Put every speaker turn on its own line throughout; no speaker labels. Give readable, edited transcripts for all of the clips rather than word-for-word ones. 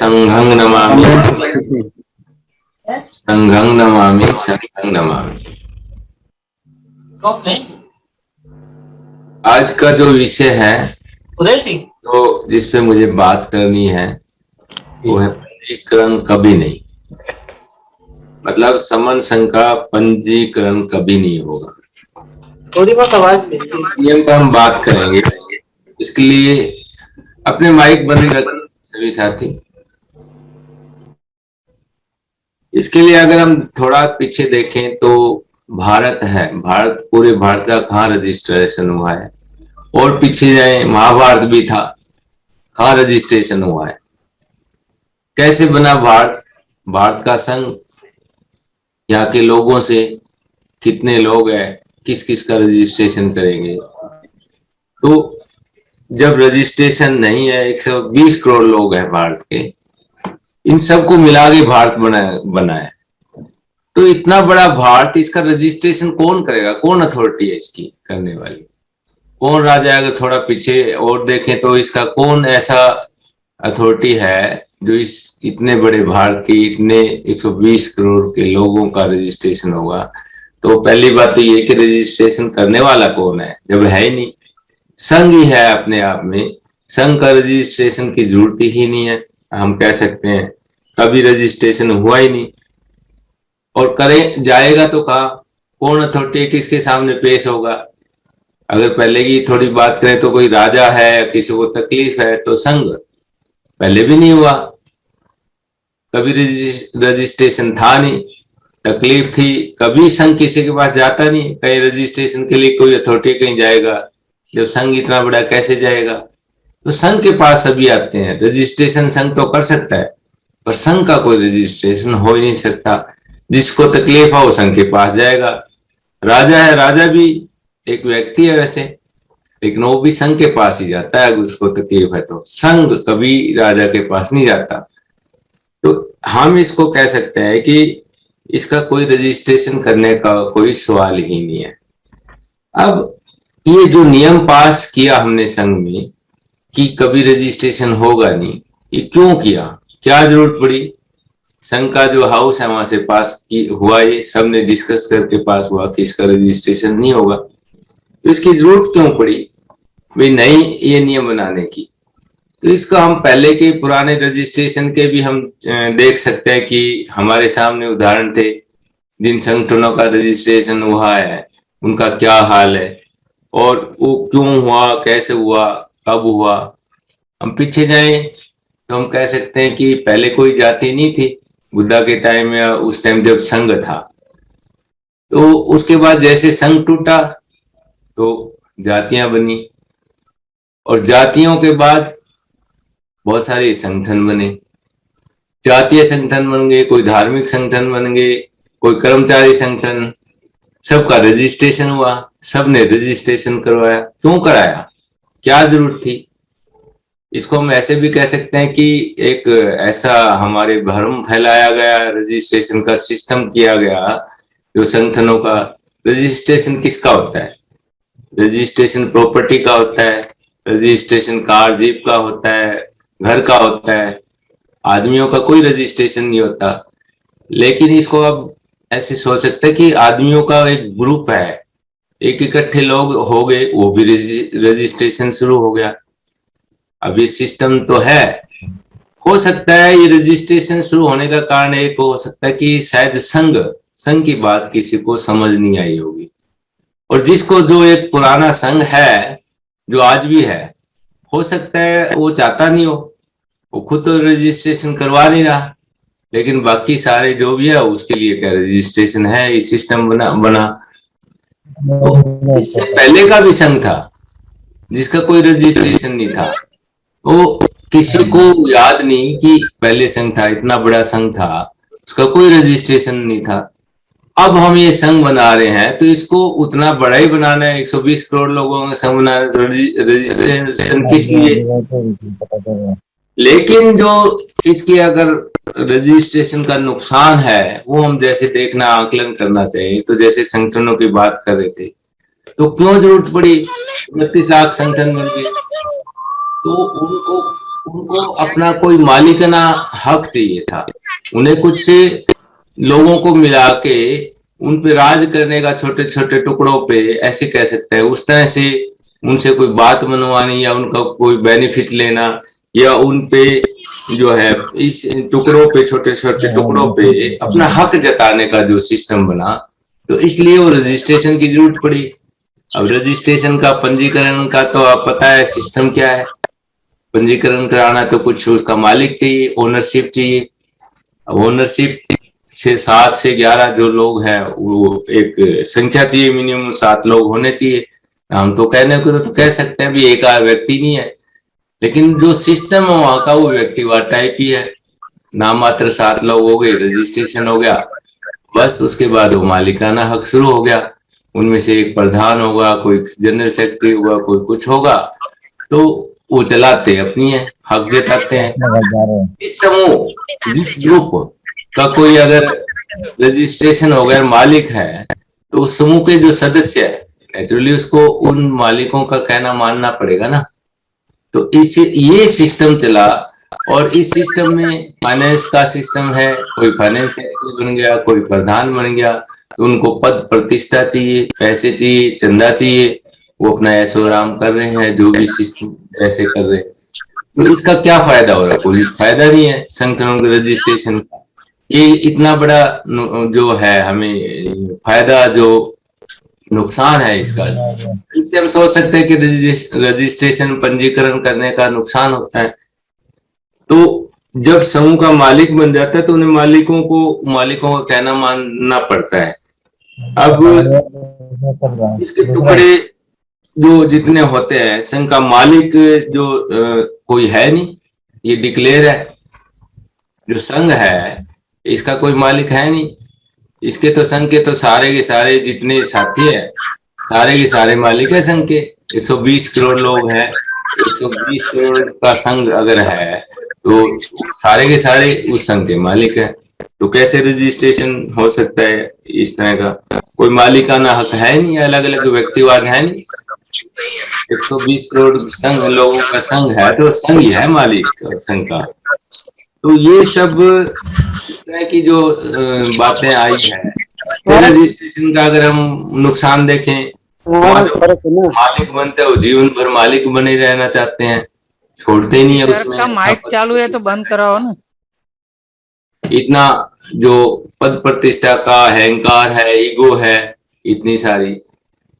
संघं नमामि संघं नमामि संघं नमामि। आज का जो विषय है तो जिस पे मुझे बात करनी है वो है पंजीकरण कभी नहीं, मतलब समन संघ का पंजीकरण कभी नहीं होगा।
थोड़ी बहुत आवाज
नियम पर हम बात करेंगे, इसके लिए अपने माइक बंद रखें सभी साथी। इसके लिए अगर हम थोड़ा पीछे देखें तो भारत है, भारत पूरे भारत का कहाँ रजिस्ट्रेशन हुआ है, और पीछे जाए महाभारत भी था, कहाँ रजिस्ट्रेशन हुआ है, कैसे बना भारत, भारत का संघ, यहाँ के लोगों से कितने लोग हैं, किस किस का रजिस्ट्रेशन करेंगे। तो जब रजिस्ट्रेशन नहीं है, 120 करोड़ लोग हैं भारत के, इन सबको मिला के भारत बना है। तो इतना बड़ा भारत, इसका रजिस्ट्रेशन कौन करेगा, कौन अथॉरिटी है इसकी करने वाली, कौन राजा है। अगर थोड़ा पीछे और देखें तो इसका कौन ऐसा अथॉरिटी है जो इस इतने बड़े भारत की इतने 120 करोड़ के लोगों का रजिस्ट्रेशन होगा। तो पहली बात तो ये कि रजिस्ट्रेशन करने वाला कौन है, जब है ही नहीं, संघ ही है अपने आप में, संघ का रजिस्ट्रेशन की जरूरत ही नहीं है। हम कह सकते हैं कभी रजिस्ट्रेशन हुआ ही नहीं, और करें जाएगा तो कहा, कौन अथॉरिटी किसके सामने पेश होगा। अगर पहले की थोड़ी बात करें तो कोई राजा है, किसी को तकलीफ है तो संघ, पहले भी नहीं हुआ, कभी रजिस्ट्रेशन था नहीं, तकलीफ थी, कभी संघ किसी के पास जाता नहीं, कहीं रजिस्ट्रेशन के लिए कोई अथॉरिटी कहीं जाएगा, जब संघ इतना बड़ा कैसे जाएगा। तो संघ के पास सभी आते हैं, रजिस्ट्रेशन संघ तो कर सकता है, पर संघ का कोई रजिस्ट्रेशन हो ही नहीं सकता। जिसको तकलीफ है वो संघ के पास जाएगा। राजा है, राजा भी एक व्यक्ति है वैसे, लेकिन वो भी संघ के पास ही जाता है अगर उसको तकलीफ है तो, संघ कभी राजा के पास नहीं जाता। तो हम इसको कह सकते हैं कि इसका कोई रजिस्ट्रेशन करने का कोई सवाल ही नहीं है। अब ये जो नियम पास किया हमने संघ में कि कभी रजिस्ट्रेशन होगा नहीं, ये क्यों किया, क्या जरूरत पड़ी। संघ का जो हाउस है वहां से पास की हुआ, ये सबने डिस्कस करके पास हुआ कि इसका रजिस्ट्रेशन नहीं होगा। तो इसकी जरूरत क्यों पड़ी भाई नई ये नियम बनाने की। तो इसका हम पहले के पुराने रजिस्ट्रेशन के भी हम देख सकते हैं कि हमारे सामने उदाहरण थे, जिन संगठनों का रजिस्ट्रेशन हुआ है उनका क्या हाल है, और वो क्यों हुआ, कैसे हुआ, कब हुआ। हम पीछे जाएं तो हम कह सकते हैं कि पहले कोई जाति नहीं थी, बुद्धा के टाइम या उस टाइम जब संघ था, तो उसके बाद जैसे संघ टूटा तो जातियां बनी, और जातियों के बाद बहुत सारे संगठन बने, जातीय संगठन बन गए, कोई धार्मिक संगठन बन गए, कोई कर्मचारी संगठन, सबका रजिस्ट्रेशन हुआ, सबने रजिस्ट्रेशन करवाया। क्यों कराया, क्या जरूरत थी। इसको हम ऐसे भी कह सकते हैं कि एक ऐसा हमारे भ्रम फैलाया गया, रजिस्ट्रेशन का सिस्टम किया गया, जो संगठनों का रजिस्ट्रेशन किसका होता है, रजिस्ट्रेशन प्रॉपर्टी का होता है, रजिस्ट्रेशन कार जीप का होता है, घर का होता है, आदमियों का कोई रजिस्ट्रेशन नहीं होता। लेकिन इसको अब ऐसे सोच सकते हैं कि आदमियों का एक ग्रुप है, एक इकट्ठे लोग हो गए, वो भी रजिस्ट्रेशन शुरू हो गया। अब ये सिस्टम तो है, हो सकता है ये रजिस्ट्रेशन शुरू होने का कारण एक हो सकता है कि शायद संघ की बात किसी को समझ नहीं आई होगी, और जिसको जो एक पुराना संघ है जो आज भी है, हो सकता है वो चाहता नहीं हो, वो खुद तो रजिस्ट्रेशन करवा नहीं रहा, लेकिन बाकी सारे जो भी है उसके लिए क्या रजिस्ट्रेशन है, ये सिस्टम बना। तो इससे पहले का भी संघ था जिसका कोई रजिस्ट्रेशन नहीं था, वो किसी को याद नहीं कि पहले संघ था, इतना बड़ा संघ था, उसका कोई रजिस्ट्रेशन नहीं था। अब हम ये संघ बना रहे हैं तो इसको उतना बड़ा ही बनाना है, 120 करोड़ लोगों का संघ बना, रजिस्ट्रेशन किस लिए। लेकिन जो इसके अगर रजिस्ट्रेशन का नुकसान है वो हम जैसे देखना आकलन करना चाहिए। तो जैसे संगठनों की बात कर रहे थे, तो क्यों जरूरत पड़ी, 29 लाख संगठन बन गए, तो उनको उनको अपना कोई मालिकाना हक चाहिए था। उन्हें कुछ लोगों को मिला के उन पे राज करने का, छोटे छोटे टुकड़ों पे, ऐसे कह सकते हैं, उस तरह से उनसे कोई बात मनवानी या उनका कोई बेनिफिट लेना, या उन पे जो है इस टुकड़ों पे, छोटे छोटे टुकड़ों पे अपना हक जताने का जो सिस्टम बना, तो इसलिए वो रजिस्ट्रेशन की जरूरत पड़ी। अब रजिस्ट्रेशन का, पंजीकरण का तो आप पता है सिस्टम क्या है। पंजीकरण कराना तो कुछ उसका मालिक चाहिए, ओनरशिप चाहिए। अब ओनरशिप 6, 7 से 11 जो लोग हैं, वो एक संख्या चाहिए, मिनिमम 7 लोग होने चाहिए। हम तो कहने को तो कह सकते हैं भी एक आध व्यक्ति नहीं है, लेकिन जो सिस्टम है वहां का वो व्यक्तिवाद टाइप ही है। नाम मात्र 7 लोग हो गए, रजिस्ट्रेशन हो गया, बस उसके बाद वो मालिकाना हक शुरू हो गया। उनमें से एक प्रधान होगा, कोई जनरल सेक्रेटरी होगा, कोई कुछ होगा, तो वो चलाते अपनी है, हक जताते हैं। इस समूह, जिस ग्रुप का कोई अगर रजिस्ट्रेशन हो गया, मालिक है, तो उस समूह के जो सदस्य है, नेचुरली उसको उन मालिकों का कहना मानना पड़ेगा ना। तो इस ये सिस्टम चला, और इस सिस्टम में फाइनेंस का सिस्टम है, कोई फाइनेंस सेक्रेटरी बन गया, कोई प्रधान बन गया, तो उनको पद प्रतिष्ठा चाहिए, पैसे चाहिए, चंदा चाहिए, वो अपना ऐशो आराम कर रहे हैं, जो भी सिस्टम ऐसे कर रहे हैं। तो इसका क्या फायदा हो रहा है? कोई फायदा नहीं है संगठनों के रजिस्ट्रेशन का। ये इतना बड़ा जो है हमें फायदा, जो नुकसान है इसका, इससे हम सोच सकते हैं कि रजिस्ट्रेशन, पंजीकरण करने का नुकसान होता है। तो जब समूह का मालिक बन जाता है तो उन्हें मालिकों का कहना मानना पड़ता है। अब इसके टुकड़े जो जितने होते हैं, संघ का मालिक जो कोई है नहीं, ये डिक्लेयर है। जो संघ है इसका कोई मालिक है नहीं। इसके तो संघ के तो सारे के सारे जितने साथी है, सारे के सारे मालिक है संघ के। 120 करोड़ लोग हैं, 120 करोड़ का संघ अगर है, तो सारे के सारे उस संघ के मालिक है। तो कैसे रजिस्ट्रेशन हो सकता है? इस तरह का कोई मालिकाना हक है नहीं, अलग अलग व्यक्तिवाद है नहीं। 120 करोड़ संघ लोगों का संघ है, तो संघ ही है मालिक संघ का। तो ये सब तरह की जो बातें आई है, तो रजिस्ट्रेशन का अगर हम नुकसान देखें, मालिक बनते हो, जीवन भर मालिक बने रहना चाहते हैं, छोड़ते ही नहीं है उसमें।
का माइक चालू है तो बंद कराओ ना।
इतना जो पद प्रतिष्ठा का अहंकार है, ईगो है इतनी सारी,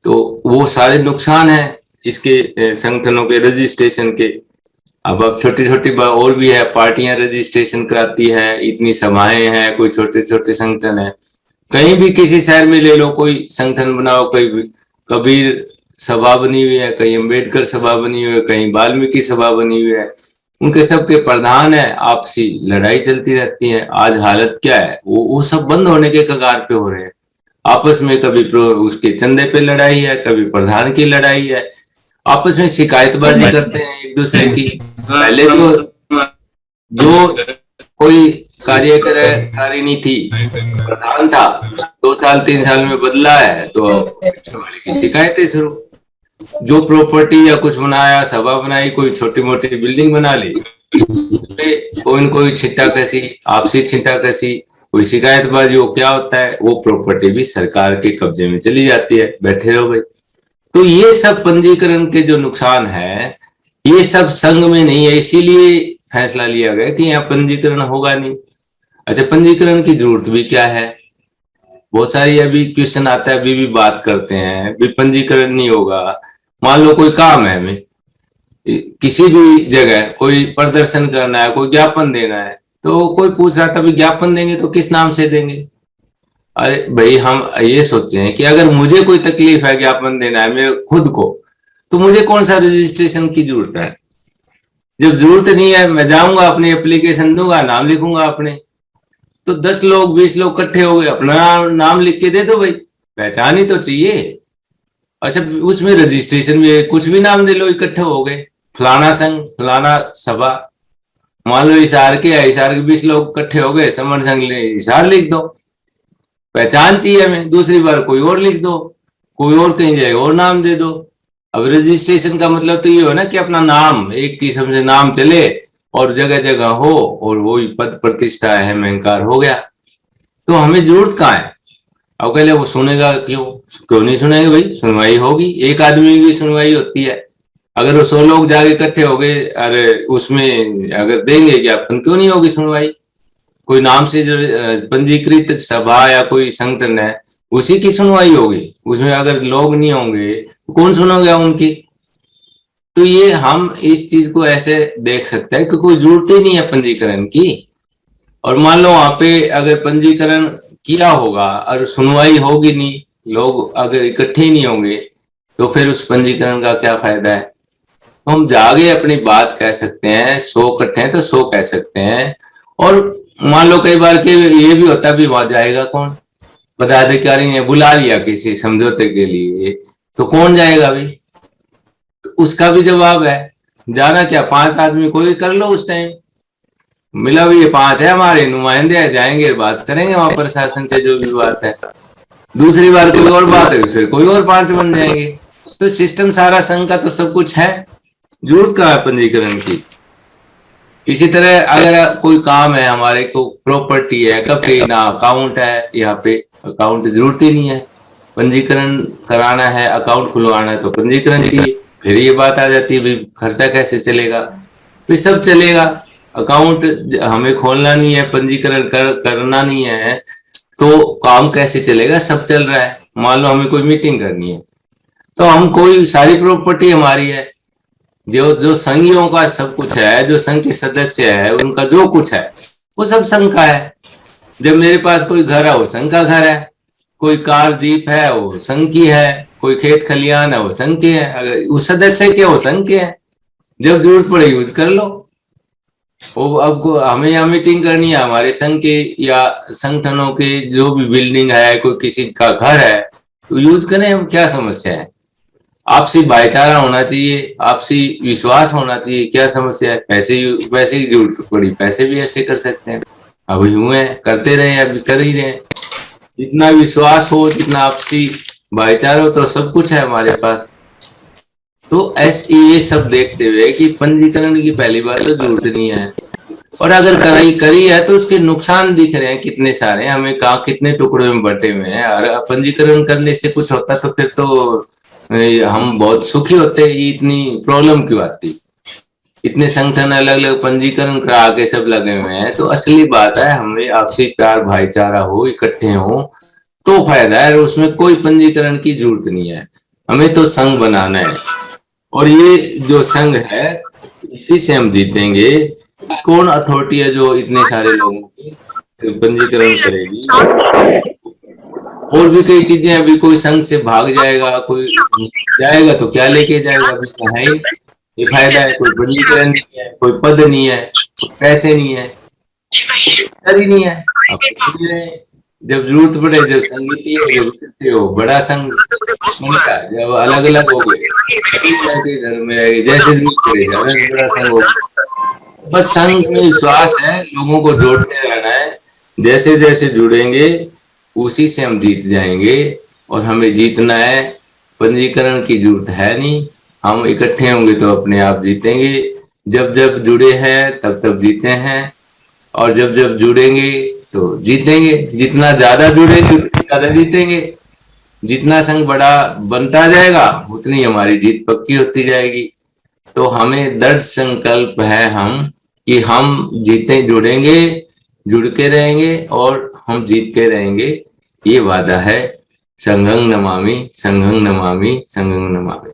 तो वो सारे नुकसान है इसके, संगठनों के रजिस्ट्रेशन के। अब छोटी छोटी और भी है, पार्टियां रजिस्ट्रेशन कराती है, इतनी सभाएं हैं, कोई छोटे छोटे संगठन है। कहीं भी किसी शहर में ले लो, कोई संगठन बनाओ, कोई कबीर सभा बनी हुई है, कहीं अम्बेडकर सभा बनी हुई है, कहीं वाल्मीकि सभा बनी हुई है, उनके सबके प्रधान है, आपसी लड़ाई चलती रहती है। आज हालत क्या है, वो सब बंद होने के कगार पे हो रहे हैं। आपस में कभी उसके चंदे पे लड़ाई है, कभी प्रधान की लड़ाई है, आपस में शिकायतबाजी करते हैं एक दूसरे की। पहले तो जो कोई कार्यकारिणी थी, प्रधान था, 2 साल 3 साल में बदला है, तो की शिकायतें शुरू। जो प्रॉपर्टी या कुछ बनाया, सभा बनाई, कोई छोटी मोटी बिल्डिंग बना ली, उसमें कोई न कोई छिट्टा कसी, आपसी छिट्टा कसी, कोई शिकायतबाजी, वो क्या होता है, वो प्रॉपर्टी भी सरकार के कब्जे में चली जाती है, बैठे रहो भाई। तो ये सब पंजीकरण के जो नुकसान है, ये सब संघ में नहीं है, इसीलिए फैसला लिया गया कि यहाँ पंजीकरण होगा नहीं। अच्छा, पंजीकरण की जरूरत भी क्या है? बहुत सारी अभी क्वेश्चन आता है, अभी भी बात करते हैं भी पंजीकरण नहीं होगा। मान लो कोई काम है, हमें किसी भी जगह कोई प्रदर्शन करना है, कोई ज्ञापन देना है, तो कोई पूछ रहा था ज्ञापन देंगे तो किस नाम से देंगे? अरे भाई, हम ये सोचते हैं कि अगर मुझे कोई तकलीफ है, ज्ञापन देना है मेरे खुद को, तो मुझे कौन सा रजिस्ट्रेशन की जरूरत है? जब जरूरत नहीं है, मैं जाऊंगा, अपनी एप्लीकेशन दूंगा, नाम लिखूंगा अपने, तो 10 लोग 20 लोग इकट्ठे हो गए, अपना नाम लिख के दे दो भाई, पहचान ही तो चाहिए। अच्छा, उसमें रजिस्ट्रेशन में कुछ भी नाम दे लो, इकट्ठे हो गए, फलाना संघ, फलाना सभा। मान लो हिसार के है, हिसार के 20 लोग इकट्ठे हो गए, समर संघ हिसार लिख दो, पहचान चाहिए हमें। दूसरी बार कोई और लिख दो, कोई और कहीं जाए और नाम दे दो। अब रजिस्ट्रेशन का मतलब तो ये हो ना कि अपना नाम एक किस्म से नाम चले, और जगह जगह हो और वही पद प्रतिष्ठा अहंकार हो गया, तो हमें जरूरत कहाँ है? अब कह ले वो सुनेगा क्यों? क्यों नहीं सुनेंगे भाई, सुनवाई होगी, एक आदमी की सुनवाई होती है। अगर वो 100 लोग जाके इकट्ठे हो गए, अरे उसमें अगर देंगे ज्ञापन, क्यों नहीं होगी सुनवाई? कोई नाम से जो पंजीकृत सभा या कोई संगठन है, उसी की सुनवाई होगी। उसमें अगर लोग नहीं होंगे तो कौन सुनेगा उनकी? तो ये हम इस चीज को ऐसे देख सकते हैं कि कोई जरूरत ही नहीं है पंजीकरण की। और मान लो वहां पे अगर पंजीकरण किया होगा और सुनवाई होगी नहीं, लोग अगर इकट्ठे ही नहीं होंगे, तो फिर उस पंजीकरण का क्या फायदा है? हम जाके अपनी बात कह सकते हैं, 100 इकट्ठे हैं तो 100 कह सकते हैं। और मान लो कई बार के ये भी होता भी, वहां जाएगा कौन? पदाधिकारी ने बुला लिया किसी समझौते के लिए, तो कौन जाएगा भाई? तो उसका भी जवाब है, जाना क्या, 5 आदमी कोई कर लो उस टाइम, मिला भी ये 5 है हमारे नुमाइंदे, जाएंगे बात करेंगे वहां प्रशासन से जो भी बात है। दूसरी बार कोई और बात है, फिर कोई और 5 बन जाएंगे। तो सिस्टम सारा संघ का तो सब कुछ है, जरूरत कहाँ है पंजीकरण की? इसी तरह अगर कोई काम है हमारे को, प्रॉपर्टी है, कभी ना अकाउंट है, यहाँ पे अकाउंट जरूरत ही नहीं है, पंजीकरण कराना है, अकाउंट खुलवाना है तो पंजीकरण चाहिए। फिर ये बात आ जाती है भाई खर्चा कैसे चलेगा? फिर सब चलेगा, अकाउंट हमें खोलना नहीं है, पंजीकरण करना नहीं है, तो काम कैसे चलेगा? सब चल रहा है। मान लो हमें कोई मीटिंग करनी है, तो हम कोई सारी प्रॉपर्टी हमारी है, जो जो संघियों का सब कुछ है, जो संघ के सदस्य है उनका जो कुछ है वो सब संघ का है। जब मेरे पास कोई घर है वो संघ का घर है, कोई कार जीप है वो संघ की है, कोई खेत खलियान है वो संघ के है, अगर उस सदस्य के वो संघ के है, जब जरूरत पड़े यूज कर लो। वो अब हमें यहाँ मीटिंग करनी है हमारे संघ के या संगठनों के, जो भी बिल्डिंग है, कोई किसी का घर है, तो यूज करें, हम क्या समस्या है? आपसी भाईचारा होना चाहिए, आपसी विश्वास होना चाहिए, क्या समस्या है? पैसे की जरूरत पड़ी, पैसे भी ऐसे कर सकते हैं, अब यूं है करते रहे, अभी कर ही रहे हैं। जितना विश्वास हो, जितना आपसी भाईचारा हो, तो सब कुछ है हमारे पास। तो ऐसे ये सब देखते हुए कि पंजीकरण की पहली बात तो जरूरत नहीं है, और अगर करी है तो उसके नुकसान दिख रहे हैं कितने सारे, हमें कहा कितने टुकड़े में बटे हुए हैं। और पंजीकरण करने से कुछ होता तो फिर तो हम बहुत सुखी होते, ये इतनी प्रॉब्लम क्यों आती? इतने संगठन अलग अलग पंजीकरण करा के सब लगे हुए हैं, तो असली बात है हमें आपसी प्यार भाईचारा हो, इकट्ठे हो तो फायदा है, उसमें कोई पंजीकरण की जरूरत नहीं है। हमें तो संघ बनाना है, और ये जो संघ है इसी से हम जीतेंगे। कौन अथॉरिटी है जो इतने सारे लोगों की पंजीकरण करेगी? और भी कई चीजें, अभी कोई संघ से भाग जाएगा, कोई जाएगा तो क्या लेके जाएगा? अभी तो है ही ये फायदा है, कोई पंजीकरण नहीं है, कोई पद नहीं है, कोई पैसे नहीं है, डर ही नहीं है। अब जब जरूरत पड़े, जब संगीति हो, जब इकट्ठे हो, बड़ा संघ बनता है, जब अलग अलग हो गए घर में रहेगी, जैसे जरूरत पड़ेगी अलग बड़ा संघ हो। बस संघ में विश्वास है, लोगों को जोड़ते रहना है, जैसे जैसे जुड़ेंगे उसी से हम जीत जाएंगे। और हमें जीतना है, पंजीकरण की जरूरत है नहीं, हम इकट्ठे होंगे तो अपने आप जीतेंगे। जब जब जुड़े हैं तब तब जीते हैं, और जब जब जुड़ेंगे तो जीतेंगे। जितना ज्यादा जुड़ेंगे उतना ज्यादा जीतेंगे, जितना संघ बड़ा बनता जाएगा उतनी हमारी जीत पक्की होती जाएगी। तो हमें दृढ़ संकल्प है हम कि हम जीते, जुड़ेंगे, जुड़ के रहेंगे और हम जीतते रहेंगे, ये वादा है। संघं नमामि, संघं नमामि, संघं नमामि।